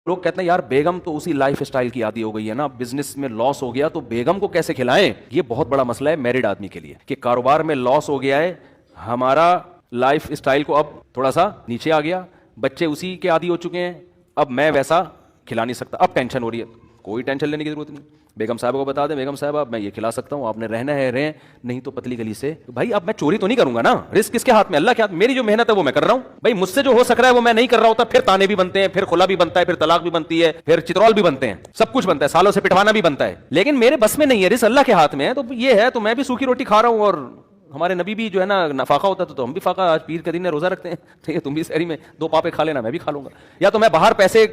لوگ کہتے ہیں یار بیگم تو اسی لائف سٹائل کی عادی ہو گئی ہے نا، بزنس میں لاس ہو گیا تو بیگم کو کیسے کھلائیں؟ یہ بہت بڑا مسئلہ ہے میرڈ آدمی کے لیے کہ کاروبار میں لاس ہو گیا ہے، ہمارا لائف سٹائل کو اب تھوڑا سا نیچے آ گیا، بچے اسی کے عادی ہو چکے ہیں، اب میں ویسا کھلا نہیں سکتا، اب ٹینشن ہو رہی ہے۔ کوئی ٹینشن لینے کی ضرورت نہیں، بیگم صاحبہ کو بتا دیں بیگم صاحبہ میں یہ کھلا سکتا ہوں، آپ نے رہنا ہے رہیں، نہیں تو پتلی گلی سے بھائی اب میں چوری تو نہیں کروں گا نا، رزق کس کے ہاتھ میں؟ اللہ کے ہاتھ، میری جو محنت ہے وہ میں کر رہا ہوں بھائی، مجھ سے جو ہو سک رہا ہے وہ میں نہیں کر رہا ہوتا، پھر تانے بھی بنتے ہیں، پھر خلا بھی بنتا ہے، پھر طلاق بھی بنتی ہے، پھر چترول بھی بنتے ہیں، سب کچھ بنتا ہے، سالوں سے پٹوانا بھی بنتا ہے، لیکن میرے بس میں نہیں ہے، رزق اللہ کے ہاتھ میں ہے، تو یہ ہے تو میں بھی سوکھی روٹی کھا رہا ہوں، اور ہمارے نبی بھی جو ہے نا فاقہ ہوتا تو ہم بھی فاقہ، آج پیر کے دن روزہ رکھتے ہیں، ٹھیک ہے تم بھی سحری میں 2 پاپے کھا لینا، میں بھی کھا لوں گا، یا تو میں باہر پیسے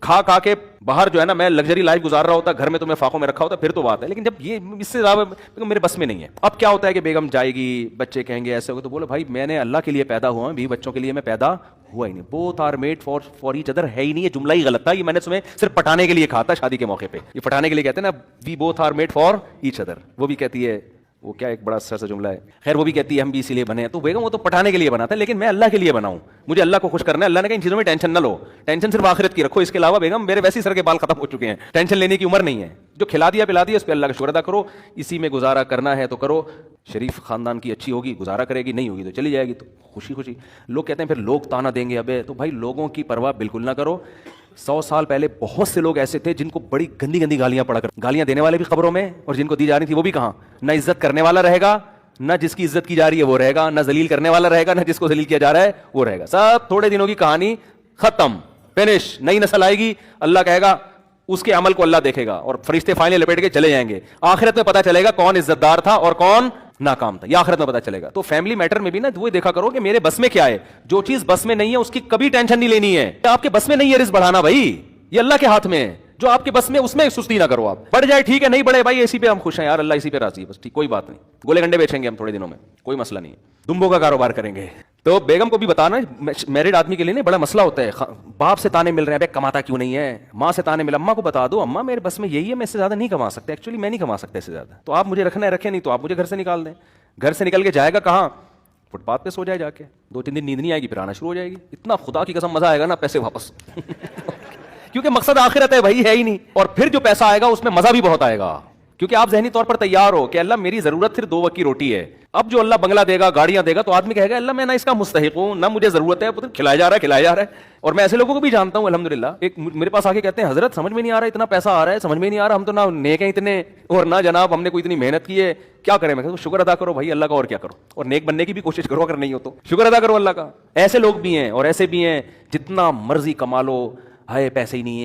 کھا کے باہر جو ہے نا میں لگژری لائف گزار رہا ہوتا، گھر میں تو میں فاقوں میں رکھا ہوتا، پھر تو بات ہے، لیکن جب یہ اس سے زیادہ میرے بس میں نہیں ہے۔ اب کیا ہوتا ہے کہ بیگم جائے گی، بچے کہیں گے ایسے ہوگا، تو بولو بھائی میں نے اللہ کے لیے پیدا ہوا ہوں، بھی بچوں کے لیے میں پیدا ہوا ہی نہیں، both are made for each other ہے ہی نہیں، یہ جملہ ہی غلط تھا، یہ میں نے تمہیں صرف پٹانے کے لیے کہا تھا شادی کے موقع پہ، یہ پٹانے کے لیے کہتے ہیں نا we both are made for each other, وہ بھی کہتی ہے، وہ کیا ایک بڑا اچھا سا جملہ ہے، خیر وہ بھی کہتی ہے ہم بھی اسی لیے بنے ہیں، تو بیگم وہ تو پٹانے کے لیے بنا تھا، لیکن میں اللہ کے لیے بنا ہوں، مجھے اللہ کو خوش کرنا ہے، اللہ نے کہا ان چیزوں میں ٹینشن نہ لو، ٹینشن صرف آخرت کی رکھو، اس کے علاوہ بیگم میرے ویسے سر کے بال ختم ہو چکے ہیں، ٹینشن لینے کی عمر نہیں ہے، جو کھلا دیا پلا دیا اس پہ اللہ کا شکر ادا کرو، اسی میں گزارا کرنا ہے تو کرو، شریف خاندان کی اچھی ہوگی گزارا کرے گی، نہیں ہوگی تو چلی جائے گی، تو خوشی خوشی۔ لوگ کہتے ہیں پھر لوگ تانا دیں گے، ابے تو بھائی لوگوں کی پرواہ بالکل نہ کرو۔ 100 سال پہلے بہت سے لوگ ایسے تھے جن کو بڑی گندی گندی گالیاں پڑا کر، گالیاں دینے والے بھی قبروں میں، اور جن کو دی جا رہی تھی وہ بھی کہاں، نہ عزت کرنے والا رہے گا، نہ جس کی عزت کی جا رہی ہے وہ رہے گا، نہ ذلیل کرنے والا رہے گا، نہ جس کو ذلیل کیا جا رہا ہے وہ رہے گا، سب تھوڑے دنوں کی کہانی، ختم، فنش، نئی نسل آئے گی، اللہ کہے گا اس کے عمل کو اللہ دیکھے گا، اور فرشتے فائلیں لپیٹ کے چلے جائیں گے، آخرت میں پتہ چلے گا کون عزت دار تھا اور کون ناکام تھا، یہ آخرت میں پتہ چلے گا۔ تو فیملی میٹر میں بھی نا وہ دیکھا کرو کہ میرے بس میں کیا ہے، جو چیز بس میں نہیں ہے اس کی کبھی ٹینشن نہیں لینی ہے، آپ کے بس میں نہیں ہے رزق بڑھانا بھائی، یہ اللہ کے ہاتھ میں ہے، جو آپ کے بس میں اس میں سستی نہ کرو، آپ بڑھ جائے ٹھیک ہے، نہیں بڑھے بھائی اسی پہ ہم خوش ہیں یار، اللہ اسی پہ راضی ہے بس، ٹھیک کوئی بات نہیں، گولے گنڈے بیچیں گے ہم تھوڑے دنوں میں، کوئی مسئلہ نہیں ہے، دمبوں کا کاروبار کریں گے۔ تو بیگم کو بھی بتانا، میرڈ آدمی کے لیے نہیں بڑا مسئلہ ہوتا ہے، باپ سے تانے مل رہے ہیں بے کماتا کیوں نہیں ہے، ماں سے تانے مل، اماں کو بتا دو اماں میرے بس میں یہی ہے، میں اس سے زیادہ نہیں کما سکتا، ایکچولی میں نہیں کما سکتا اس سے زیادہ، تو آپ مجھے رکھنا ہے رکھیں، نہیں تو آپ مجھے گھر سے نکال دیں، گھر سے نکل کے جائے گا کہاں، فٹ پاتھ پہ سو جائے جا کے، 2-3 دن نیند نہیں آئے گی، پھر آنا شروع ہو جائے گی، اتنا خدا کی قسم مزہ آئے گا نا پیسے واپس کیونکہ مقصد آخرت ہے بھائی، ہے ہی نہیں، اور پھر جو پیسہ آئے گا اس میں مزہ بھی بہت آئے گا، کیونکہ آپ ذہنی طور پر تیار ہو کہ اللہ میری ضرورت صرف 2 وقت کی روٹی ہے، اب جو اللہ بنگلہ دے گا، گاڑیاں دے گا، تو آدمی کہے گا اللہ میں نہ اس کا مستحق ہوں، نہ مجھے ضرورت ہے، کھلایا جا رہا ہے، اور میں ایسے لوگوں کو بھی جانتا ہوں الحمدللہ، ایک میرے پاس آ کے کہتے ہیں حضرت سمجھ میں نہیں آ رہا، اتنا پیسہ آ رہا ہے سمجھ میں نہیں آ رہا، ہم تو نہ نیک ہیں اتنے، اور نہ جناب ہم نے کوئی اتنی محنت کی ہے، کیا کریں؟ میں کہتا ہوں شکر ادا کرو بھائی اللہ کا، اور کیا کرو، اور نیک بننے کی بھی کوشش کرو، اگر نہیں ہو تو شکر ادا کرو اللہ کا۔ ایسے لوگ بھی ہیں اور ایسے بھی ہیں، جتنا مرضی کما لو، ہائے پیسے ہی نہیں ہے۔